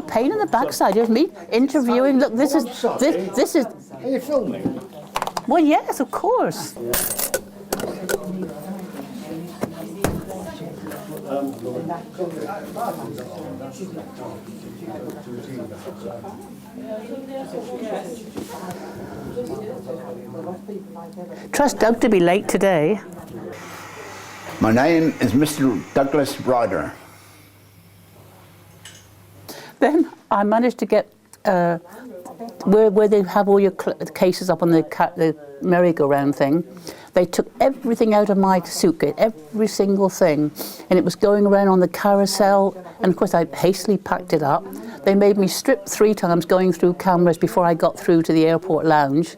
pain in the backside of me interviewing. Look, this is. Are you filming? Well, yes, of course. Trust Doug to be late today. My name is Mr. Douglas Ryder. Then I managed to get where they have all your cases up on the merry-go-round thing. They took everything out of my suitcase, every single thing, and it was going around on the carousel, and of course I hastily packed it up. They made me strip 3 times going through cameras before I got through to the airport lounge.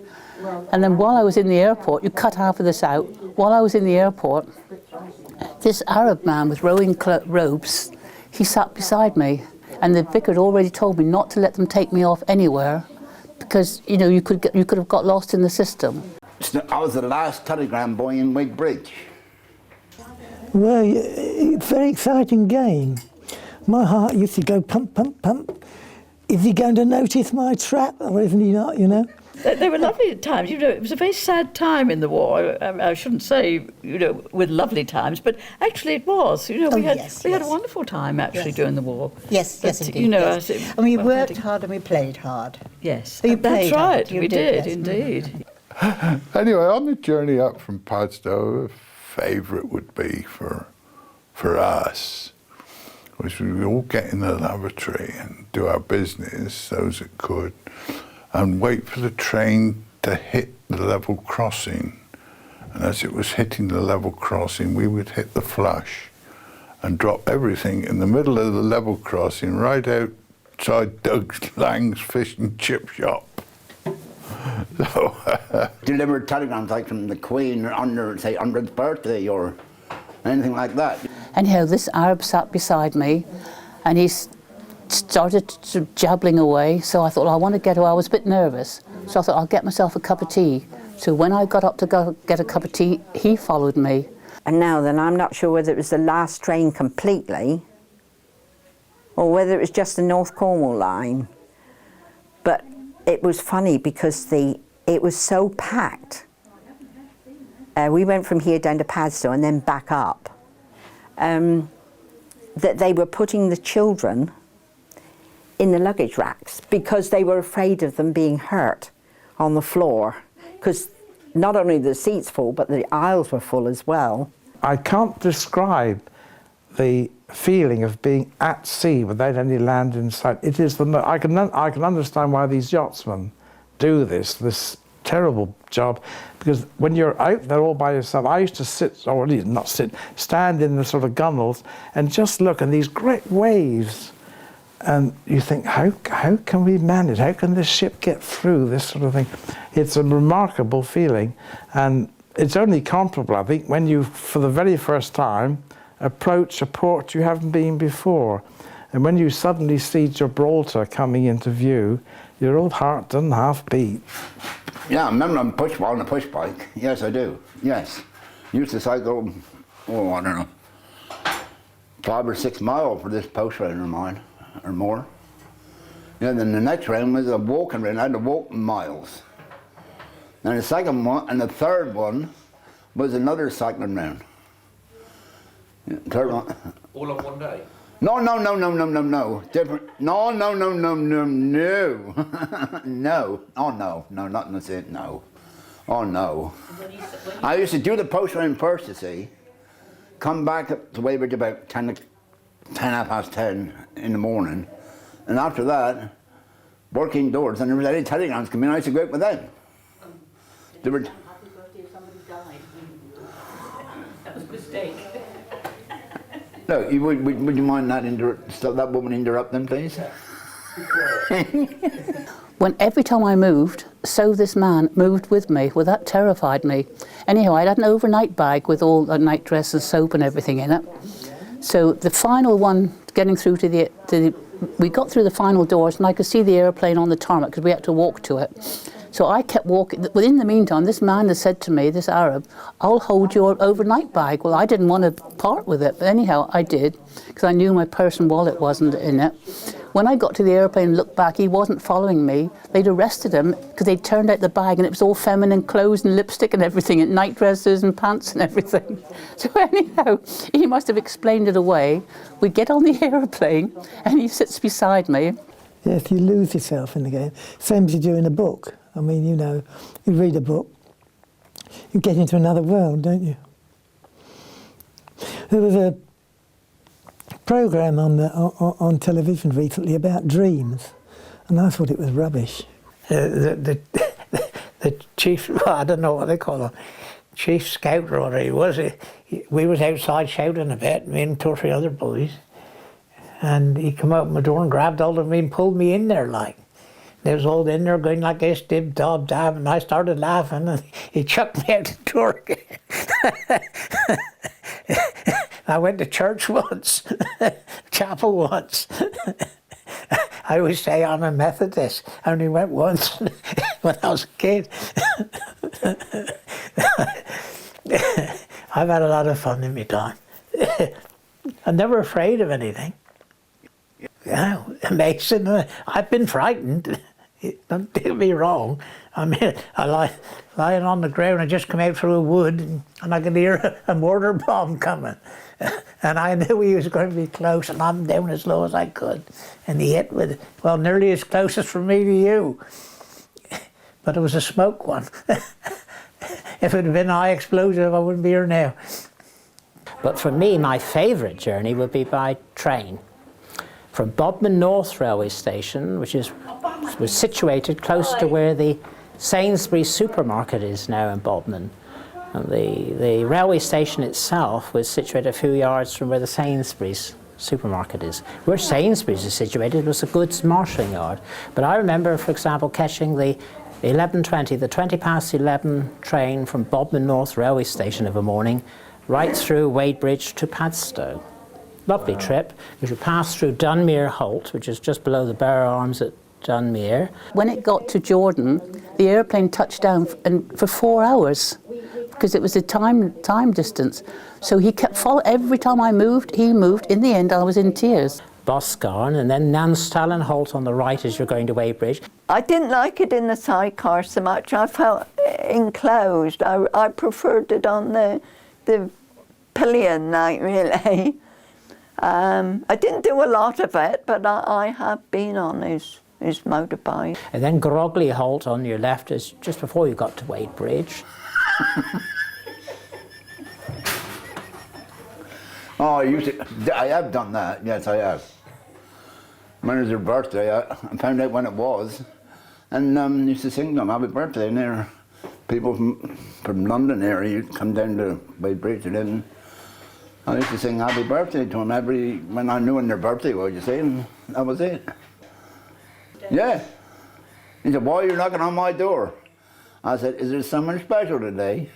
And then while I was in the airport, you cut half of this out, while I was in the airport, this Arab man with rowing ropes, he sat beside me, and the vicar had already told me not to let them take me off anywhere, because you know you could have got lost in the system. I was the last telegram boy in Wadebridge. Well, it's a very exciting game. My heart used to go pump, pump, pump. Is he going to notice my trap, or isn't he not, you know? They were lovely times. You know, it was a very sad time in the war. I shouldn't say, you know, with lovely times, but actually it was. You know, we had a wonderful time actually during the war. Yes, but, yes, indeed. You know, yes. And we worked hard and we played hard. Yes, you that's played right. hard. We did, yes. indeed. Anyway, on the journey up from Padstow, a favourite would be for us was we would all get in the lavatory and do our business, those that could, and wait for the train to hit the level crossing. And as it was hitting the level crossing, we would hit the flush and drop everything in the middle of the level crossing right outside Doug Lang's fish and chip shop. So, Delivered telegrams like from the Queen on her, say, 100th birthday or anything like that. Anyhow, this Arab sat beside me, and he started jabbling away, so I thought, well, I want to get away. I was a bit nervous, so I thought, I'll get myself a cup of tea. So when I got up to go get a cup of tea, he followed me. And now then, I'm not sure whether it was the last train completely, or whether it was just the North Cornwall line. But it was funny because it was so packed. We went from here down to Padstow and then back up. That they were putting the children in the luggage racks because they were afraid of them being hurt on the floor, because not only the seats full but the aisles were full as well. I can't describe the feeling of being at sea without any land in sight. It is I can understand why these yachtsmen do this terrible job, because when you're out there all by yourself, I used to stand in the sort of gunnels and just look at these great waves, and you think, how can we manage? How can this ship get through this sort of thing? It's a remarkable feeling, and it's only comparable, I think, when you, for the very first time, approach a port you haven't been before. And when you suddenly see Gibraltar coming into view, your old heart doesn't half beat. Yeah, I remember on a push bike. Yes, I do. Yes. Used to cycle, I don't know, 5 or 6 miles for this post round of mine, or more. Yeah, then the next round was a walking round. I had to walk miles. And the second one, and the third one was another cycling round. Third one. All on one day? No. Different. No. No. Oh, no. No, not in the same. No. Oh, no. I used to do the post round first, you see. Come back up to Wadebridge about 10:30 in the morning. And after that, work indoors. And there was any telegrams come in, I used to go out with them. They were... Happy birthday if somebody died. That was a mistake. No, would you mind stop that woman interrupting, please? When every time I moved, so this man moved with me. Well, that terrified me. Anyhow, I had an overnight bag with all the night dress and soap and everything in it. So the final one, getting through we got through the final doors, and I could see the airplane on the tarmac because we had to walk to it. So I kept walking. Well, in the meantime, this man has said to me, this Arab, I'll hold your overnight bag. Well, I didn't want to part with it, but anyhow, I did, because I knew my purse and wallet wasn't in it. When I got to the airplane and looked back, he wasn't following me. They'd arrested him because they'd turned out the bag and it was all feminine clothes and lipstick and everything, and night dresses and pants and everything. So anyhow, he must have explained it away. We get on the airplane and he sits beside me. Yes, you lose yourself in the game. Same as you do in a book. I mean, you know, you read a book, you get into another world, don't you? There was a programme on television recently about dreams, and I thought it was rubbish. The chief, well, I don't know what they call him, chief scout or whatever he was. We was outside shouting a bit, me and two or three other boys, and he come out my door and grabbed hold of me and pulled me in there like. They was all in there going like this, dib, dob, dab, and I started laughing, and he chucked me out the door again. I went to church once, chapel once. I always say I'm a Methodist. I only went once when I was a kid. I've had a lot of fun in my time. I'm never afraid of anything. Yeah, amazing. I've been frightened. Don't get me wrong. I mean, lying on the ground, I just come out through a wood and I could hear a mortar bomb coming. And I knew he was going to be close, and I'm down as low as I could. And he hit with, well, nearly as close as from me to you. But it was a smoke one. If it had been high explosive, I wouldn't be here now. But for me, my favourite journey would be by train. From Bodmin North Railway Station, which was situated close to where the Sainsbury's supermarket is now in Bodmin. And the railway station itself was situated a few yards from where the Sainsbury's supermarket is. Where Sainsbury's is situated was a goods marshalling yard. But I remember, for example, catching the 11:20, the 11:20 train from Bodmin North Railway Station of a morning, right through Wadebridge to Padstow. Lovely trip. We should pass through Dunmere Holt, which is just below the Barrow Arms at Dunmere. When it got to Jordan, the airplane touched down for 4 hours because it was a time distance. So he kept following. Every time I moved, he moved. In the end, I was in tears. Boscawen and then Nanstallen Holt on the right as you're going to Wadebridge. I didn't like it in the sidecar so much. I felt enclosed. I preferred it on the pillion night, really. I didn't do a lot of it, but I have been on his motorbike. And then Grogley Holt on your left is just before you got to Wadebridge. Oh, I have done that, yes I have. When it was her birthday, I found out when it was, and used to sing them happy birthday, and there people from London area used to come down to Wadebridge, and then I used to sing happy birthday to them when I knew when their birthday was, you see, and that was it. Yeah. He said, why are you knocking on my door? I said, is there something special today?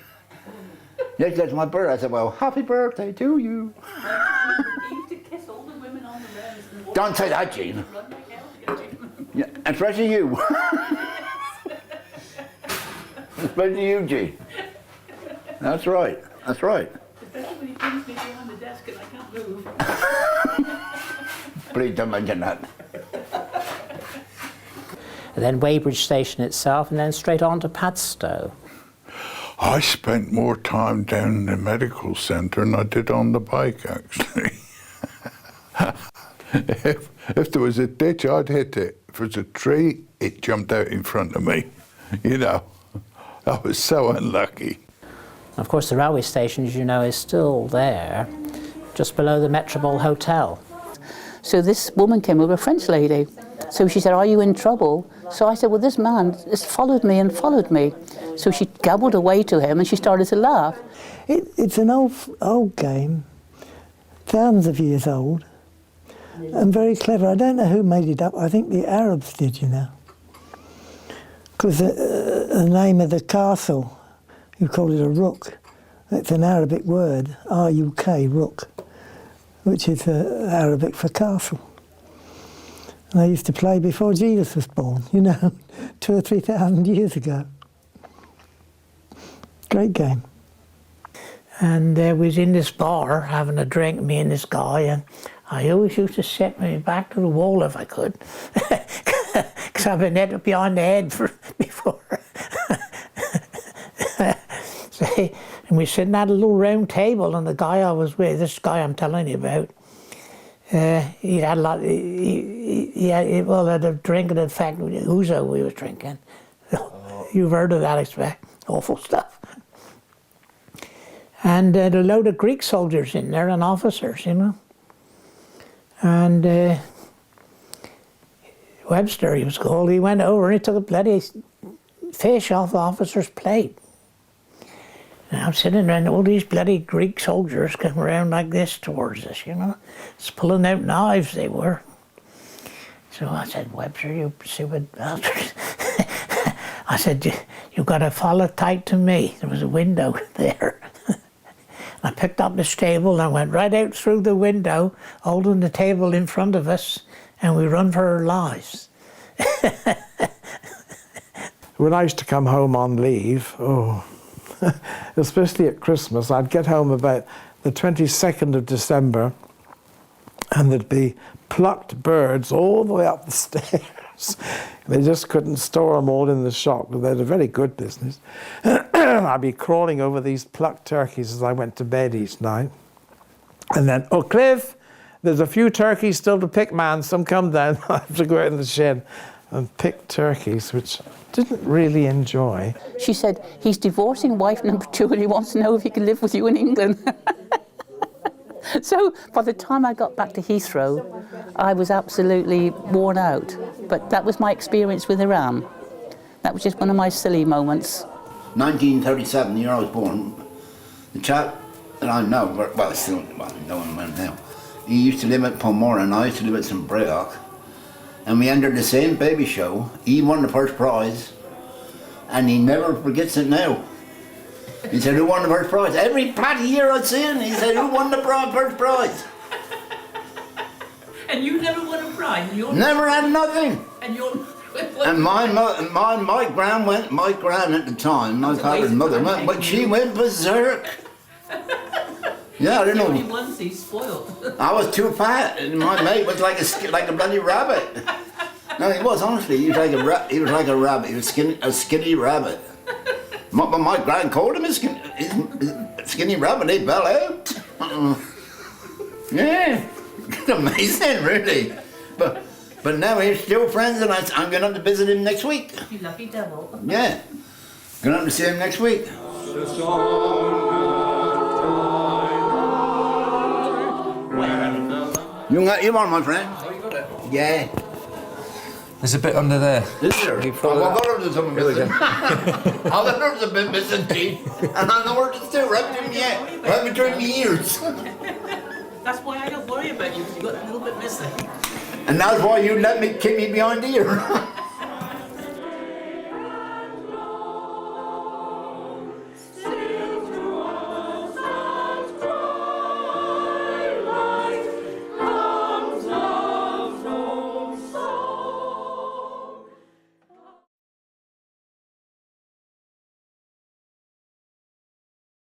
Yes, that's my birthday. I said, well, happy birthday to you. He used to kiss all the women on the roads. And don't say that, Jean. Yeah, especially you. Especially you, Jean. That's right. That's right. Especially when he brings me behind the desk and I can't move. Please don't mention that. And then Wadebridge Station itself, and then straight on to Padstow. I spent more time down in the medical centre than I did on the bike, actually. If there was a ditch, I'd hit it. If there was a tree, it jumped out in front of me. You know, I was so unlucky. Of course, the railway station, as you know, is still there, just below the Metropole Hotel. So this woman came over, a French lady. So she said, are you in trouble? So I said, well, this man just followed me and followed me. So she gabbled away to him and she started to laugh. It's an old game, thousands of years old, and very clever. I don't know who made it up. I think the Arabs did, you know. Because the name of the castle, you call it a rook. It's an Arabic word, R-U-K, rook, which is Arabic for castle. And I used to play before Jesus was born, you know, 2,000 or 3,000 years ago. Great game. And we was in this bar having a drink, me and this guy, and I always used to set my back to the wall if I could, because I've been hit behind the head before. So, and we sitting at a little round table, and the guy I was with, this guy I'm telling you about, he had a lot. He had, well, had a drinking effect. Ouzo we was drinking. You've heard of that, I expect. Awful stuff. And a load of Greek soldiers in there and officers, you know. And Webster, he was called. He went over and he took a bloody fish off the officer's plate. And I'm sitting there, and all these bloody Greek soldiers come around like this towards us, you know. Just pulling out knives, they were. So I said, Webster, you stupid bastards. I said, you've got to follow tight to me. There was a window there. I picked up this table and I went right out through the window, holding the table in front of us, and we run for our lives. When I used to come home on leave, especially at Christmas, I'd get home about the 22nd of December, and there'd be plucked birds all the way up the stairs. They just couldn't store them all in the shop, but they had a very good business. I'd be crawling over these plucked turkeys as I went to bed each night. And then, oh, Cliff, there's a few turkeys still to pick, man. Some come down. I have to go out in the shed and pick turkeys, which I didn't really enjoy. She said, he's divorcing wife number 2 and he wants to know if he can live with you in England. So by the time I got back to Heathrow, I was absolutely worn out. But that was my experience with Iran. That was just one of my silly moments. 1937, the year I was born, the chap that I know, well, still, no one went now, he used to live at Pomora and I used to live at St. Breoch, and we entered the same baby show. He won the first prize, and he never forgets it now. He said, who won the first prize? Every bloody year I'd see him, he said, who won the first prize? And you never won a prize? Never had nothing. And you're... And my gran at the time, my father's mother, but she went berserk. Yeah, I don't know. Only once he's spoiled. I was too fat, and my mate was like a bloody rabbit. No, he was, honestly. He was like a rabbit. He was a skinny rabbit. But my gran called him a skinny rabbit. He fell out. Yeah, it's amazing, really. But now we're still friends, and I'm going to have to visit him next week. You lucky devil. Yeah, going to have to see him next week. You want my friend? Oh, you got it? Yeah. There's a bit under there. Is there? I thought there was something missing. I thought there was a bit missing teeth. And I know where it's still right between my ears. That's why I don't worry about you, because you've got a little bit missing. And that's why you let me keep me behind the ear.